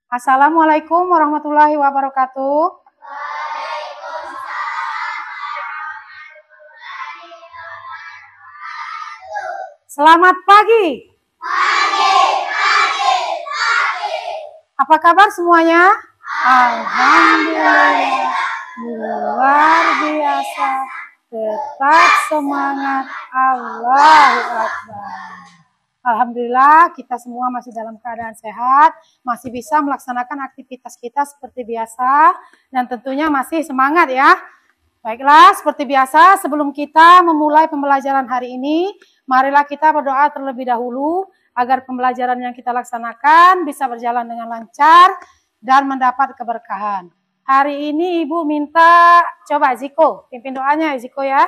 Assalamualaikum warahmatullahi wabarakatuh. Selamat pagi. Apa kabar semuanya? Alhamdulillah. Luar biasa. Tetap semangat. Allahu Akbar. Alhamdulillah kita semua masih dalam keadaan sehat, masih bisa melaksanakan aktivitas kita seperti biasa, dan tentunya masih semangat ya. Baiklah, seperti biasa sebelum kita memulai pembelajaran hari ini, marilah kita berdoa terlebih dahulu agar pembelajaran yang kita laksanakan bisa berjalan dengan lancar dan mendapat keberkahan. Hari ini Ibu minta, coba Ziko, pimpin doanya Ziko ya.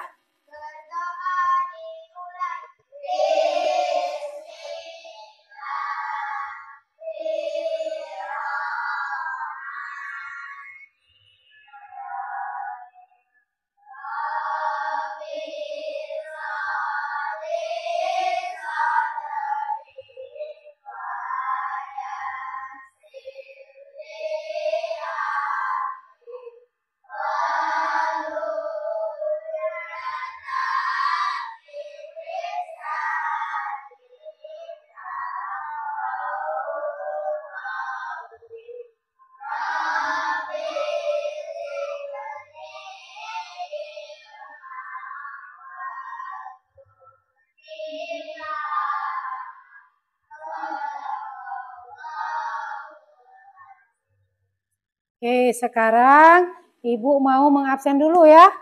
Oke, sekarang Ibu mau mengabsen dulu ya.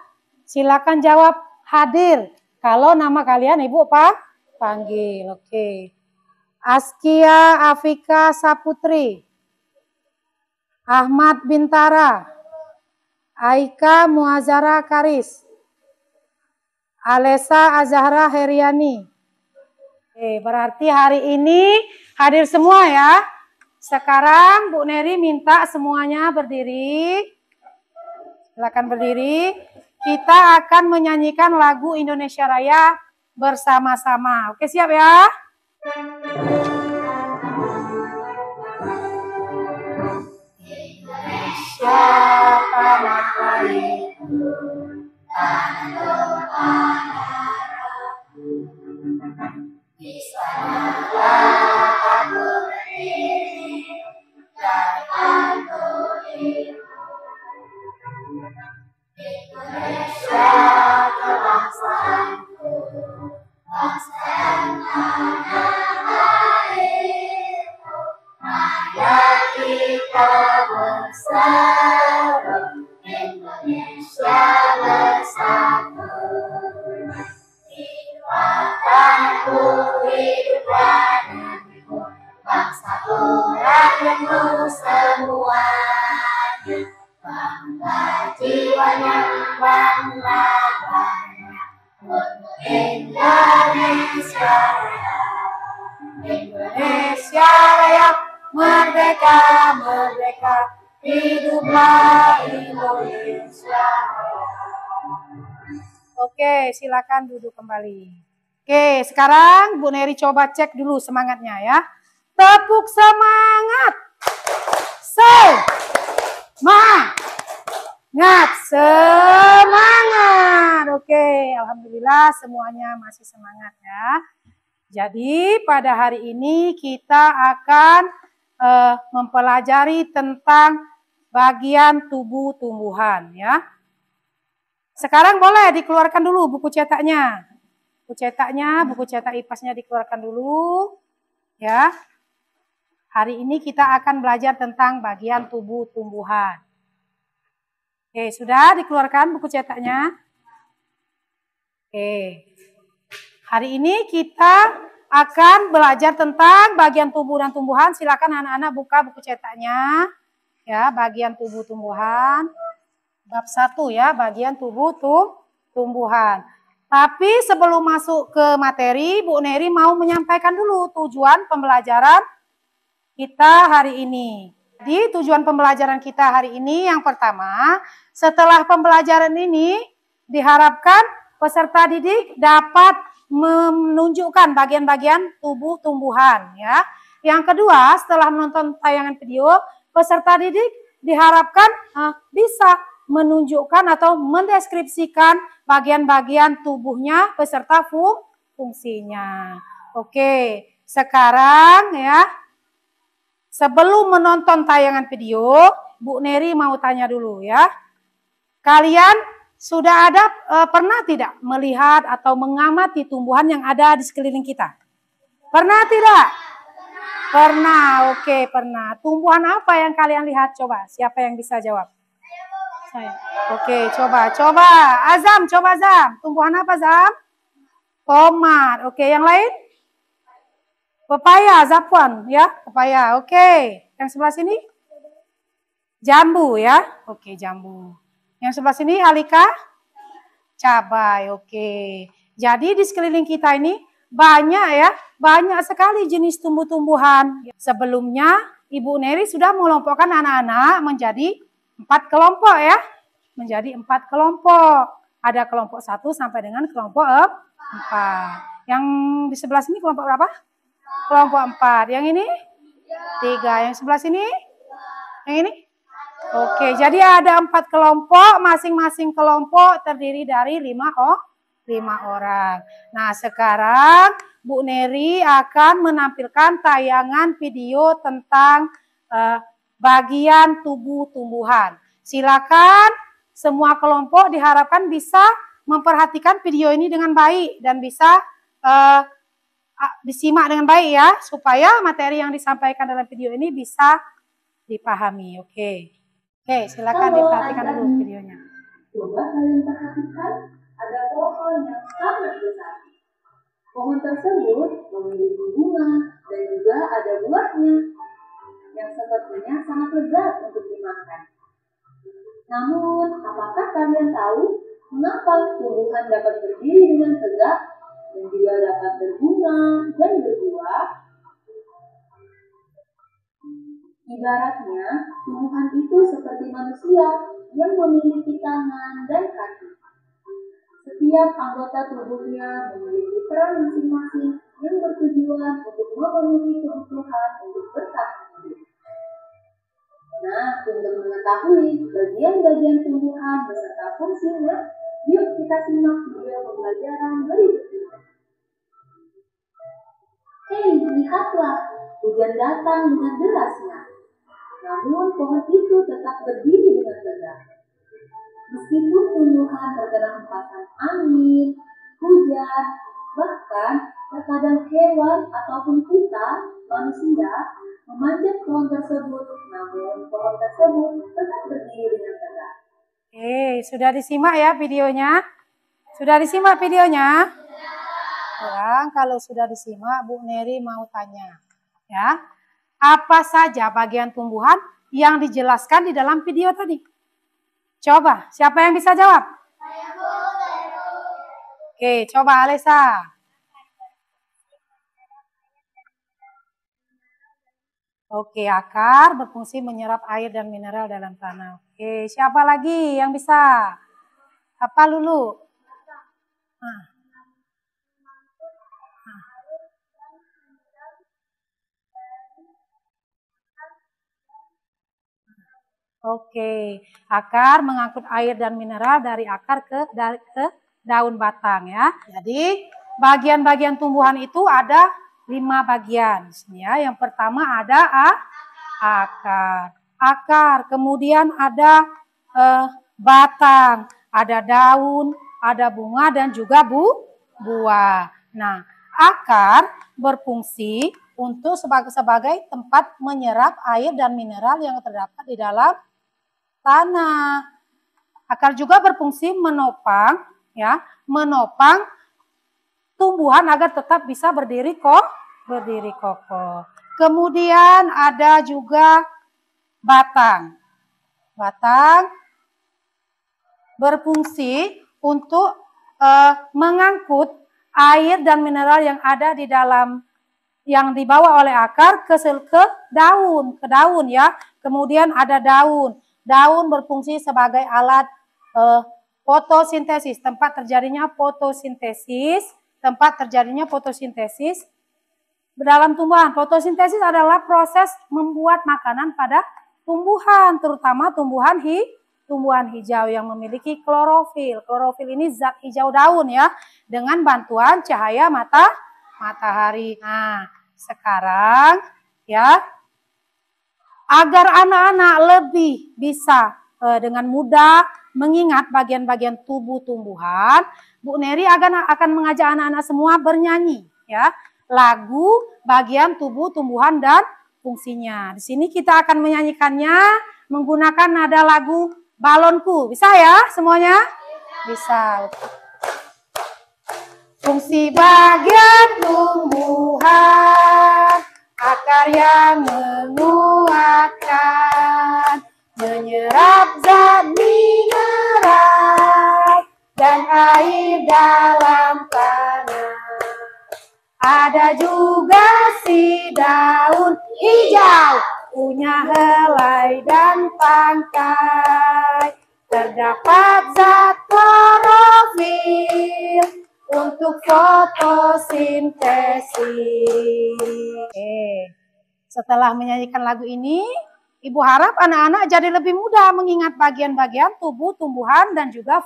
Silakan jawab hadir. Kalau nama kalian Ibu panggil. Oke. Askia Afika Saputri. Ahmad Bintara. Aika Muazara Karis. Alesa Azahra Heriani. Oke, berarti hari ini hadir semua ya. Sekarang Bu Neri minta semuanya berdiri. Silakan berdiri. Kita akan menyanyikan lagu Indonesia Raya bersama-sama. Oke, siap ya? Indonesia tanah airku, tanah doa-doaku, di sanalah aku berdiri dan aku ibu. Indonesia kebangsaanku, bangsa yang tanah airku, mari kita bersatu, Indonesia bersatu. Hidupku, hiduplah negeriku, bangsaku, rakyatku semuanya. Bangga jiwanya, bangga banyak untuk Indonesia Raya. Indonesia Raya, merdeka, merdeka, hiduplah Indonesia Raya. Oke, silakan duduk kembali. Oke, sekarang Bu Neri coba cek dulu semangatnya ya. Tepuk semangat. Semangat. Oke, alhamdulillah semuanya masih semangat ya. Jadi pada hari ini kita akan mempelajari tentang bagian tubuh tumbuhan ya. Sekarang boleh dikeluarkan dulu buku cetaknya. Buku cetak IPAS-nya dikeluarkan dulu ya. Hari ini kita akan belajar tentang bagian tubuh tumbuhan. Oke, sudah dikeluarkan buku cetaknya? Oke. Hari ini kita akan belajar tentang bagian tubuh dan tumbuhan. Silakan anak-anak buka buku cetaknya. Ya, bagian tubuh tumbuhan. Bab 1 ya, bagian tubuh tumbuhan. Tapi sebelum masuk ke materi, Bu Neri mau menyampaikan dulu tujuan pembelajaran kita hari ini. Jadi tujuan pembelajaran kita hari ini yang pertama, setelah pembelajaran ini diharapkan peserta didik dapat menunjukkan bagian-bagian tubuh tumbuhan ya. Yang kedua, setelah menonton tayangan video, peserta didik diharapkan bisa menunjukkan atau mendeskripsikan bagian-bagian tubuhnya beserta fungsinya. Oke, sekarang ya, sebelum menonton tayangan video, Bu Neri mau tanya dulu ya. Kalian sudah ada pernah tidak melihat atau mengamati tumbuhan yang ada di sekeliling kita? Pernah tidak? Pernah, oke, pernah. Tumbuhan apa yang kalian lihat? Coba, siapa yang bisa jawab? Saya. Oke, coba. Azam, coba Azam. Tumbuhan apa Azam? Tomat. Oke, yang lain? Pepaya, Zapwan, ya, pepaya. Oke, yang sebelah sini? Jambu, ya. Oke, jambu. Yang sebelah sini, Alika? Cabai, oke. Jadi di sekeliling kita ini banyak ya, banyak sekali jenis tumbuh-tumbuhan. Sebelumnya, Ibu Neri sudah mengelompokkan anak-anak menjadi 4 kelompok ya. Menjadi 4 kelompok. Ada kelompok 1 sampai dengan kelompok 4. Yang di sebelah sini kelompok berapa? Kelompok 4. Yang ini? 3. Yang sebelah sini? Yang ini? Oke, jadi ada 4 kelompok. Masing-masing kelompok terdiri dari 5 orang. Nah, sekarang Bu Neri akan menampilkan tayangan video tentang bagian tubuh tumbuhan. Silakan semua kelompok diharapkan bisa memperhatikan video ini dengan baik dan bisa disimak dengan baik ya, supaya materi yang disampaikan dalam video ini bisa dipahami. Oke, silakan diperhatikan dulu videonya. Coba kalian perhatikan, ada pohon yang sangat besar. Pohon tersebut memiliki bunga dan juga ada buahnya yang sepertinya sangat lezat untuk dimakan. Namun, apakah kalian tahu mengapa tumbuhan dapat berdiri dengan tegak dan juga dapat berbunga dan berbuah? Ibaratnya, tumbuhan itu seperti manusia yang memiliki tangan dan kaki. Setiap anggota tubuhnya memiliki peran masing-masing yang bertujuan untuk memenuhi kebutuhan untuk bertahan hidup. Nah, untuk mengetahui bagian-bagian tumbuhan beserta fungsinya, yuk kita simak video pembelajaran berikut ini. Hei, lihatlah, hujan datang dengan derasnya. Namun pohon itu tetap berdiri dengan tegak. Meskipun tumbuhan terkena hempasan angin, hujan, bahkan terkadang hewan ataupun kita, manusia, memanjat pohon tersebut, namun pohon tersebut tetap berdiri dengan tegak. Sudah disimak ya videonya? Sudah disimak videonya? Sekarang kalau sudah disimak, Bu Neri mau tanya, ya, apa saja bagian tumbuhan yang dijelaskan di dalam video tadi? Coba, siapa yang bisa jawab? Oke, coba Alesa. Oke, akar berfungsi menyerap air dan mineral dalam tanah. Oke, siapa lagi yang bisa? Apa Lulu? Oke, akar mengangkut air dan mineral dari akar ke daun batang ya. Jadi bagian-bagian tumbuhan itu ada 5 bagian ya. Yang pertama ada akar, kemudian ada batang, ada daun, ada bunga dan juga buah. Nah, akar berfungsi untuk sebagai tempat menyerap air dan mineral yang terdapat di dalam tanah. Akar juga berfungsi menopang tumbuhan agar tetap bisa berdiri kokoh. Kemudian ada juga batang. Batang berfungsi untuk mengangkut air dan mineral yang ada di dalam, yang dibawa oleh akar ke daun ya. Kemudian ada daun. Daun berfungsi sebagai alat fotosintesis, tempat terjadinya fotosintesis dalam tumbuhan. Fotosintesis adalah proses membuat makanan pada tumbuhan, terutama tumbuhan hijau yang memiliki klorofil. Klorofil ini zat hijau daun ya, dengan bantuan cahaya matahari. Nah, sekarang ya, agar anak-anak lebih bisa dengan mudah mengingat bagian-bagian tubuh tumbuhan, Bu Neri akan mengajak anak-anak semua bernyanyi ya, lagu bagian tubuh tumbuhan dan fungsinya. Di sini kita akan menyanyikannya menggunakan nada lagu Balonku. Bisa ya semuanya? Bisa. Fungsi bagian tumbuhan, akar yang menguatkan, menyerap zat mineral dan air dalam tanah. Ada juga si daun hijau, punya helai dan tangkai. Terdapat zat klorofil untuk fotosintesis. Setelah menyanyikan lagu ini, Ibu harap anak-anak jadi lebih mudah mengingat bagian-bagian tubuh tumbuhan dan juga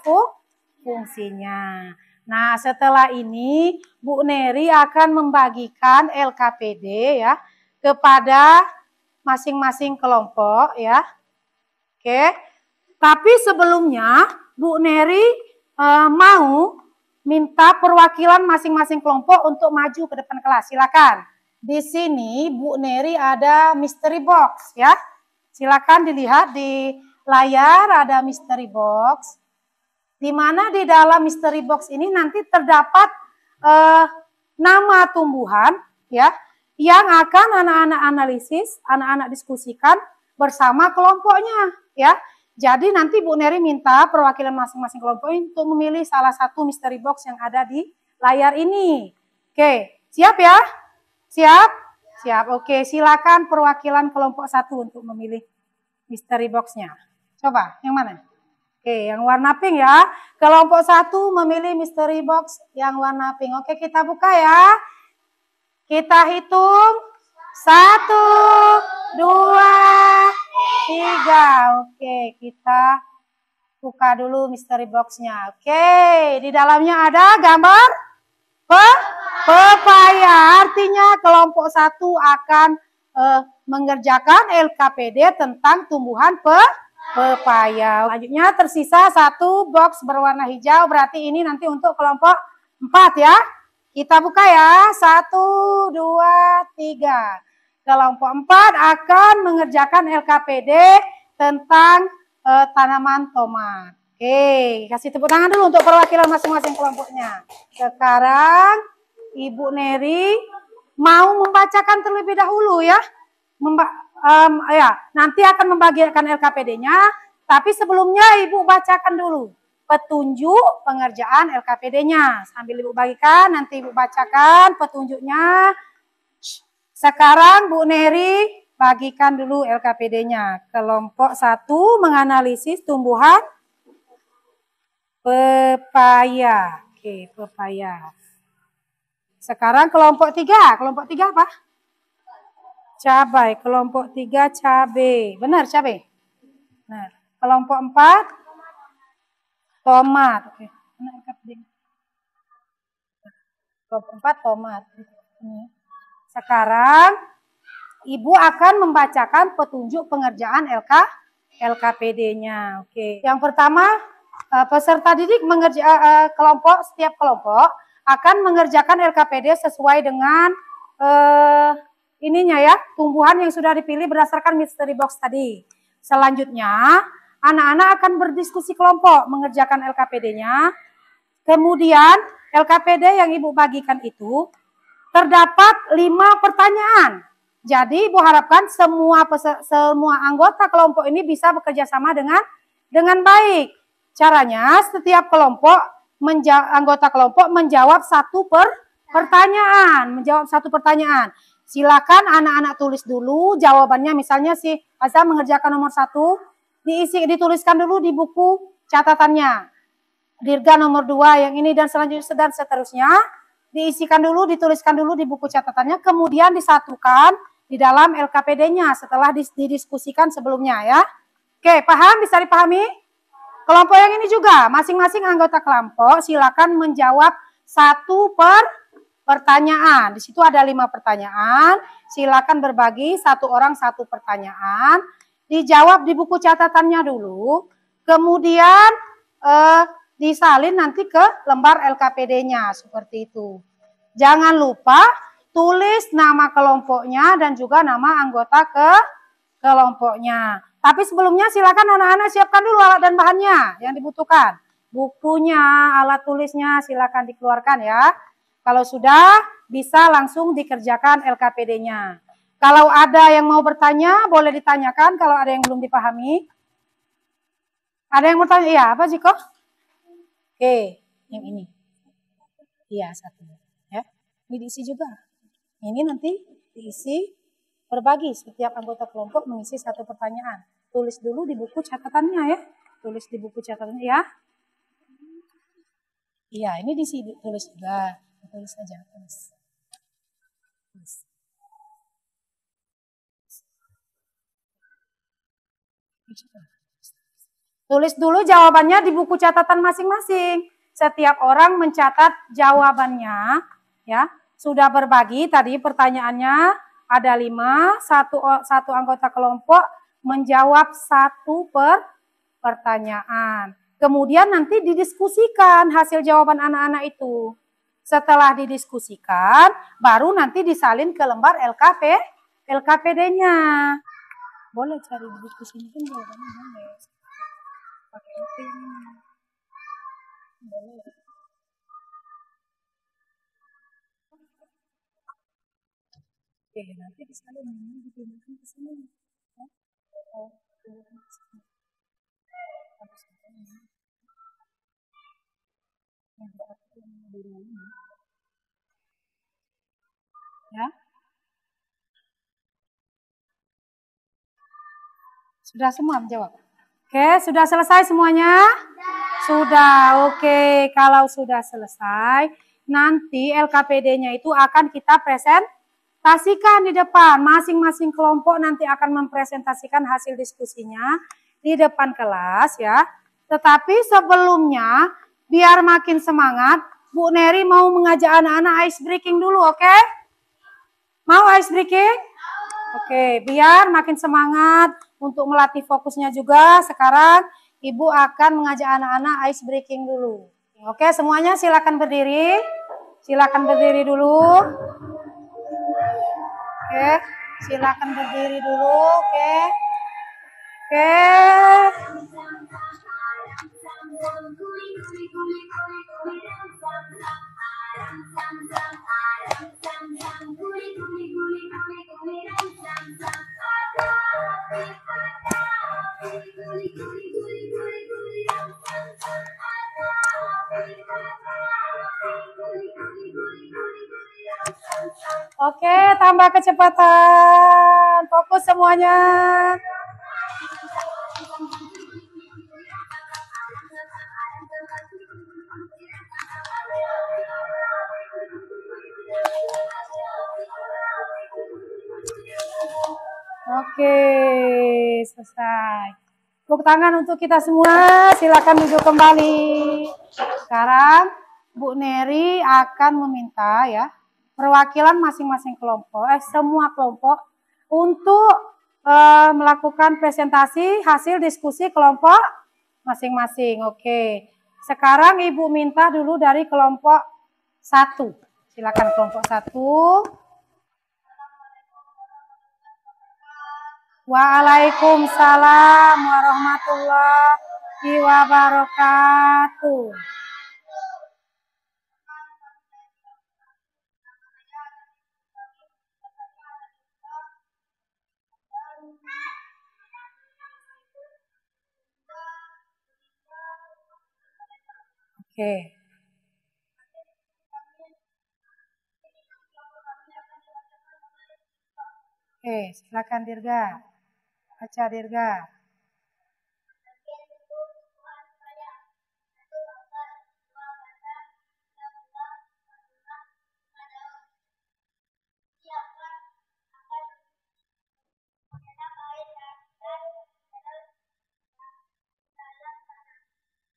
fungsinya. Nah, setelah ini Bu Neri akan membagikan LKPD ya kepada masing-masing kelompok ya. Oke. Tapi sebelumnya Bu Neri mau minta perwakilan masing-masing kelompok untuk maju ke depan kelas. Silakan. Di sini Bu Neri ada mystery box ya. Silakan dilihat di layar, ada mystery box. Di mana di dalam mystery box ini nanti terdapat nama tumbuhan ya yang akan anak-anak analisis, anak-anak diskusikan bersama kelompoknya ya. Jadi nanti Bu Neri minta perwakilan masing-masing kelompok untuk memilih salah satu mystery box yang ada di layar ini. Oke, siap ya? Siap? Siap. Oke, silakan perwakilan kelompok 1 untuk memilih mystery box-nya. Coba, yang mana? Oke, yang warna pink ya. Kelompok 1 memilih mystery box yang warna pink. Oke, kita buka ya. Kita hitung. 1, 2, 3. Oke, kita buka dulu mystery box-nya. Oke, di dalamnya ada gambar pepaya. Artinya kelompok 1 akan mengerjakan LKPD tentang tumbuhan pepaya. Selanjutnya tersisa 1 box berwarna hijau, berarti ini nanti untuk kelompok 4 ya. Kita buka ya, 1, 2, 3. Kelompok 4 akan mengerjakan LKPD tentang tanaman tomat. Oke, kasih tepuk tangan dulu untuk perwakilan masing-masing kelompoknya. Sekarang Ibu Neri mau membacakan terlebih dahulu ya. Nanti akan membagikan LKPD-nya, tapi sebelumnya Ibu bacakan dulu petunjuk pengerjaan LKPD-nya. Sambil Ibu bagikan, nanti Ibu bacakan petunjuknya. Sekarang Bu Neri bagikan dulu LKPD-nya. Kelompok 1 menganalisis tumbuhan pepaya. Oke, pepaya. Sekarang kelompok 3. Kelompok 3 apa? Cabai. Kelompok 3 cabai. Benar cabai? Nah, kelompok 4 tomat. Oke. Kelompok 4 tomat. Sekarang Ibu akan membacakan petunjuk pengerjaan LKPD-nya. Oke. Yang pertama, peserta didik setiap kelompok akan mengerjakan LKPD sesuai dengan ininya ya, tumbuhan yang sudah dipilih berdasarkan mystery box tadi. Selanjutnya, anak-anak akan berdiskusi kelompok mengerjakan LKPD-nya. Kemudian, LKPD yang Ibu bagikan itu terdapat 5 pertanyaan. Jadi Ibu harapkan semua anggota kelompok ini bisa bekerja sama dengan baik. Caranya, setiap anggota kelompok menjawab satu pertanyaan. Silakan anak-anak tulis dulu jawabannya. Misalnya si Azam mengerjakan nomor 1, dituliskan dulu di buku catatannya. Dirga nomor 2 yang ini dan selanjutnya dan seterusnya. Dituliskan dulu di buku catatannya, kemudian disatukan di dalam LKPD-nya setelah didiskusikan sebelumnya ya. Oke, paham? Bisa dipahami? Kelompok yang ini juga, masing-masing anggota kelompok silakan menjawab satu pertanyaan. Di situ ada 5 pertanyaan, silakan berbagi satu orang satu pertanyaan, dijawab di buku catatannya dulu, kemudian disalin nanti ke lembar LKPD-nya, seperti itu. Jangan lupa tulis nama kelompoknya dan juga nama anggota kelompoknya. Tapi sebelumnya silakan anak-anak siapkan dulu alat dan bahannya yang dibutuhkan. Bukunya, alat tulisnya silakan dikeluarkan ya. Kalau sudah, bisa langsung dikerjakan LKPD-nya. Kalau ada yang mau bertanya, boleh ditanyakan kalau ada yang belum dipahami. Ada yang mau tanya? Iya, apa Jiko? Oke, yang ini. Iya, satu. Ya. Ini diisi juga. Ini nanti diisi. Berbagi, setiap anggota kelompok mengisi satu pertanyaan. Tulis dulu di buku catatannya ya. Tulis di buku catatannya ya. Iya, ini tulis juga. Tulis saja. Tulis. Tulis dulu jawabannya di buku catatan masing-masing. Setiap orang mencatat jawabannya. Ya, sudah berbagi tadi pertanyaannya. Ada 5, satu anggota kelompok menjawab satu pertanyaan. Kemudian nanti didiskusikan hasil jawaban anak-anak itu. Setelah didiskusikan, baru nanti disalin ke lembar LKPD-nya. Boleh cari di diskusinya kan jawabannya boleh. Pakai ini. Boleh. Oke, nanti disalin ini dipindahkan ke sini. Ya. Ya. Sudah semua menjawab? Oke, sudah selesai semuanya? Sudah, oke. Kalau sudah selesai, nanti LKPD-nya itu akan kita presentasikan di depan. Masing-masing kelompok nanti akan mempresentasikan hasil diskusinya di depan kelas ya. Tetapi sebelumnya, biar makin semangat, Bu Neri mau mengajak anak-anak ice breaking dulu, oke? Mau ice breaking? Oke, biar makin semangat untuk melatih fokusnya juga. Sekarang Ibu akan mengajak anak-anak ice breaking dulu. Oke, semuanya silakan berdiri. Silakan berdiri dulu. Oke, silakan berdiri dulu. Oke. Oke. Oke, tambah kecepatan. Fokus semuanya. Oke, selesai. Tepuk tangan untuk kita semua. Silakan duduk kembali. Sekarang Bu Neri akan meminta ya perwakilan masing-masing kelompok, semua kelompok untuk melakukan presentasi hasil diskusi kelompok masing-masing. Oke. Sekarang Ibu minta dulu dari kelompok 1. Silakan kelompok 1. Waalaikumsalam warahmatullahi wabarakatuh. Oke. Oke, silakan Dirga. Baca Dirga.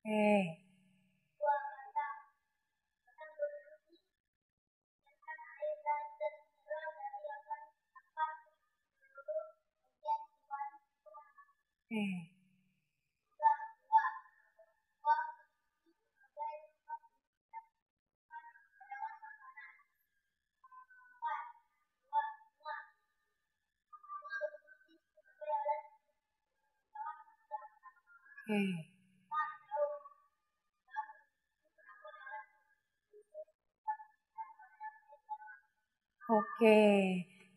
Oke. Oke. Oke. Oke,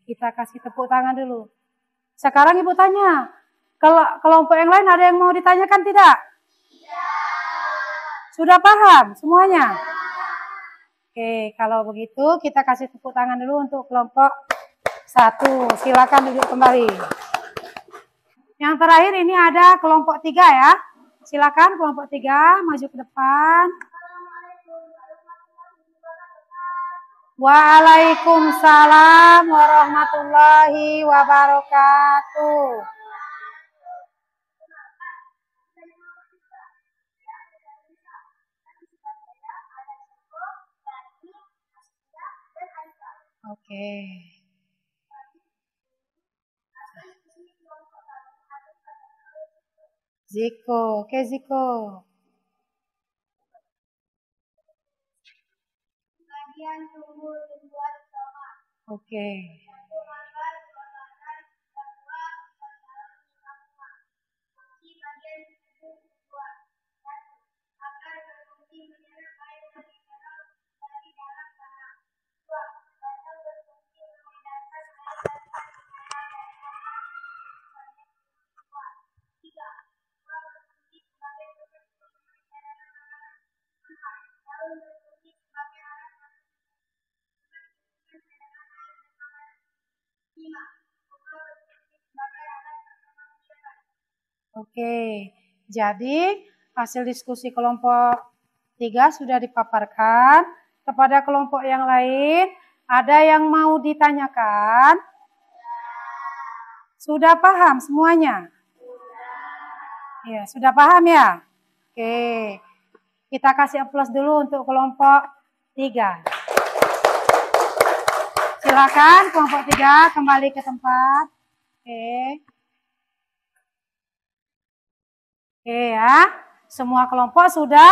kita kasih tepuk tangan dulu. Sekarang Ibu tanya, kalau kelompok yang lain ada yang mau ditanyakan tidak? Sudah paham semuanya? Oke, kalau begitu kita kasih tepuk tangan dulu untuk kelompok 1. Silakan duduk kembali. Yang terakhir ini ada kelompok 3 ya. Silakan kelompok 3 maju ke depan. Waalaikumsalam warahmatullahi wabarakatuh. Oke. Ziko, oke Ziko. Oke. Oke, jadi hasil diskusi kelompok 3 sudah dipaparkan. Kepada kelompok yang lain, ada yang mau ditanyakan? Sudah paham semuanya? Ya, sudah paham ya? Oke, kita kasih aplaus dulu untuk kelompok 3. Silakan kelompok 3 kembali ke tempat. Oke. Oke ya, semua kelompok sudah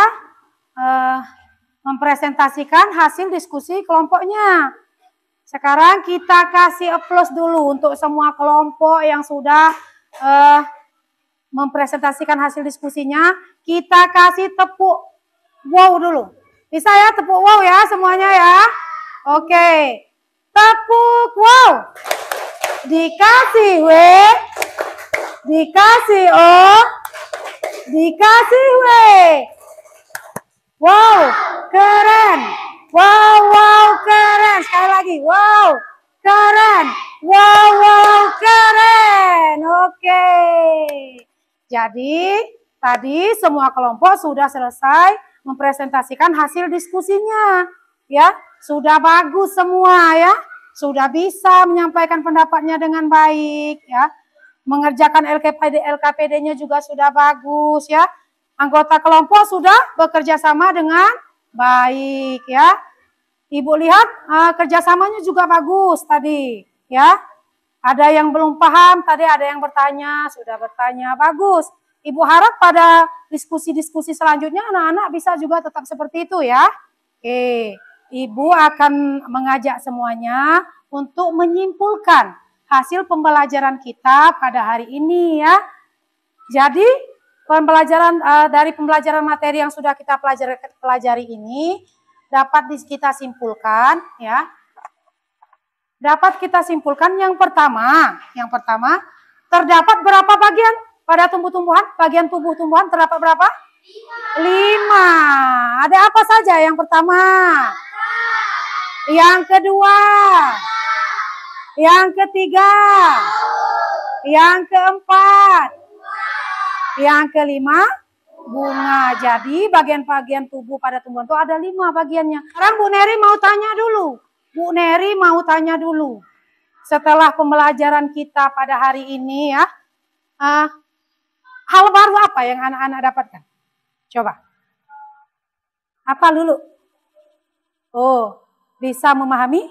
mempresentasikan hasil diskusi kelompoknya. Sekarang kita kasih aplaus dulu untuk semua kelompok yang sudah mempresentasikan hasil diskusinya. Kita kasih tepuk wow dulu. Bisa ya tepuk wow ya semuanya ya. Oke, tepuk wow. Dikasih W, dikasih O, dikasih W. Wow, keren. Wow, wow, keren. Sekali lagi, wow, keren. Wow, wow, keren. Oke. Jadi, tadi semua kelompok sudah selesai mempresentasikan hasil diskusinya. Ya, sudah bagus semua ya. Sudah bisa menyampaikan pendapatnya dengan baik ya. Mengerjakan LKPD-nya juga sudah bagus ya. Anggota kelompok sudah bekerja sama dengan baik ya. Ibu lihat kerjasamanya juga bagus tadi ya. Ada yang belum paham, tadi ada yang bertanya, sudah bertanya, bagus. Ibu harap pada diskusi-diskusi selanjutnya anak-anak bisa juga tetap seperti itu ya. Oke, Ibu akan mengajak semuanya untuk menyimpulkan hasil pembelajaran kita pada hari ini ya. Jadi pembelajaran dari pembelajaran materi yang sudah kita pelajari ini dapat kita simpulkan ya. Dapat kita simpulkan yang pertama terdapat berapa bagian pada tumbuh-tumbuhan? Bagian tubuh tumbuhan terdapat berapa? 5. Ada apa saja? Yang pertama, yang kedua, yang ketiga, yang keempat, yang kelima, bunga. Jadi bagian-bagian tubuh pada tumbuhan itu ada 5 bagiannya. Sekarang Bu Neri mau tanya dulu. Bu Neri mau tanya dulu. Setelah pembelajaran kita pada hari ini ya, hal baru apa yang anak-anak dapatkan? Coba. Apa dulu? Oh, bisa memahami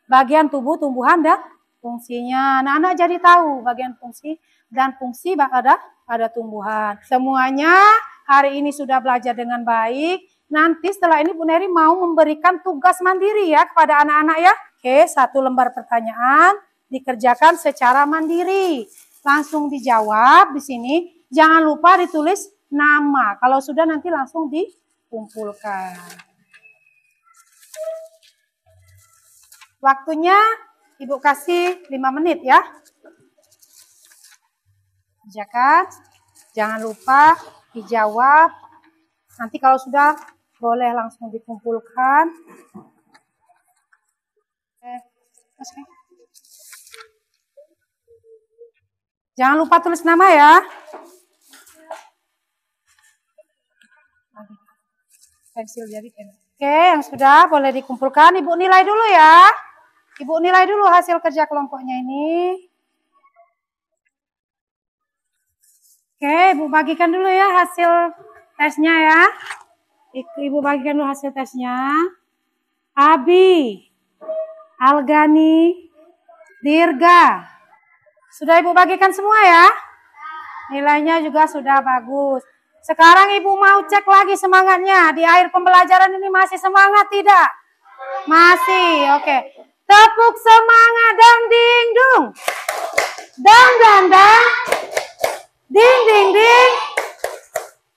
bagian tubuh, tumbuhan, dan fungsinya. Anak-anak jadi tahu bagian fungsi dan fungsi ada tumbuhan. Semuanya hari ini sudah belajar dengan baik. Nanti setelah ini Bu Neri mau memberikan tugas mandiri ya kepada anak-anak ya. Oke, 1 lembar pertanyaan dikerjakan secara mandiri. Langsung dijawab di sini. Jangan lupa ditulis nama. Kalau sudah nanti langsung dikumpulkan. Waktunya Ibu kasih 5 menit ya. Kerjakan. Jangan lupa dijawab. Nanti kalau sudah boleh langsung dikumpulkan. Jangan lupa tulis nama ya. Pensil jadi. Oke, yang sudah boleh dikumpulkan. Ibu nilai dulu ya. Ibu nilai dulu hasil kerja kelompoknya ini. Oke, Ibu bagikan dulu ya hasil tesnya ya. Ibu bagikan dulu hasil tesnya. Abi, Algani, Dirga. Sudah Ibu bagikan semua ya? Nilainya juga sudah bagus. Sekarang Ibu mau cek lagi semangatnya. Di akhir pembelajaran ini masih semangat tidak? Masih, oke. Tepuk semangat dang ding dung. Dang dang dang. Ding ding ding.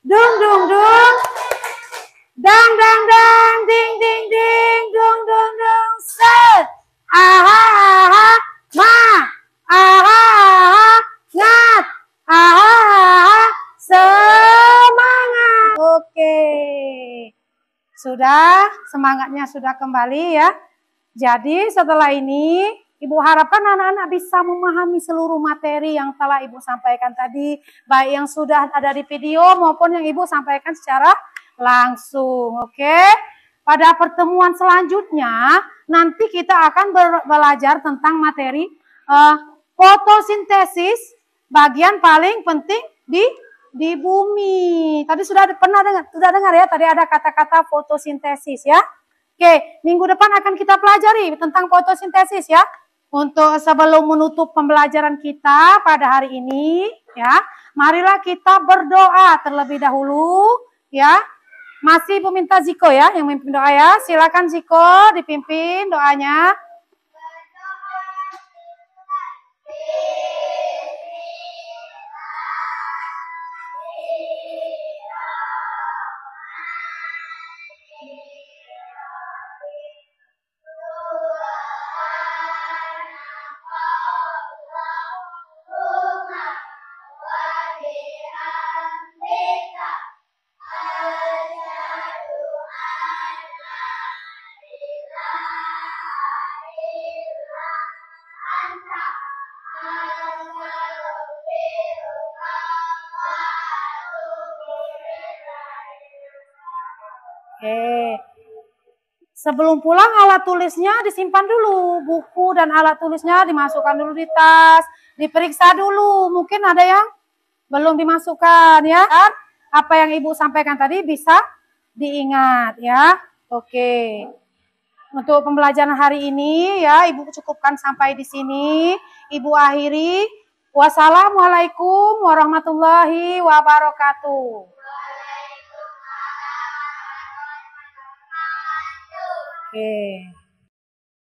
Dung dung dung. Dang dang dang. Ding ding ding. Dung dung dung. Set. Aha aha. Ma. Aha aha. Ngat. Aha aha. Semangat. Oke. Sudah, semangatnya sudah kembali ya. Jadi setelah ini Ibu harapkan anak-anak bisa memahami seluruh materi yang telah Ibu sampaikan tadi, baik yang sudah ada di video maupun yang Ibu sampaikan secara langsung. Oke. Pada pertemuan selanjutnya nanti kita akan belajar tentang materi fotosintesis, bagian paling penting di bumi. Tadi sudah dengar ya, tadi ada kata-kata fotosintesis ya. Oke, minggu depan akan kita pelajari tentang fotosintesis ya. Untuk sebelum menutup pembelajaran kita pada hari ini ya, marilah kita berdoa terlebih dahulu ya. Masih Ibu minta Ziko ya yang memimpin doa ya. Silakan Ziko dipimpin doanya. Oke. Sebelum pulang alat tulisnya disimpan dulu. Buku dan alat tulisnya dimasukkan dulu di tas. Diperiksa dulu. Mungkin ada yang belum dimasukkan ya. Apa yang Ibu sampaikan tadi bisa diingat ya. Oke. Untuk pembelajaran hari ini ya Ibu cukupkan sampai di sini. Ibu akhiri. Wassalamualaikum warahmatullahi wabarakatuh. Okay.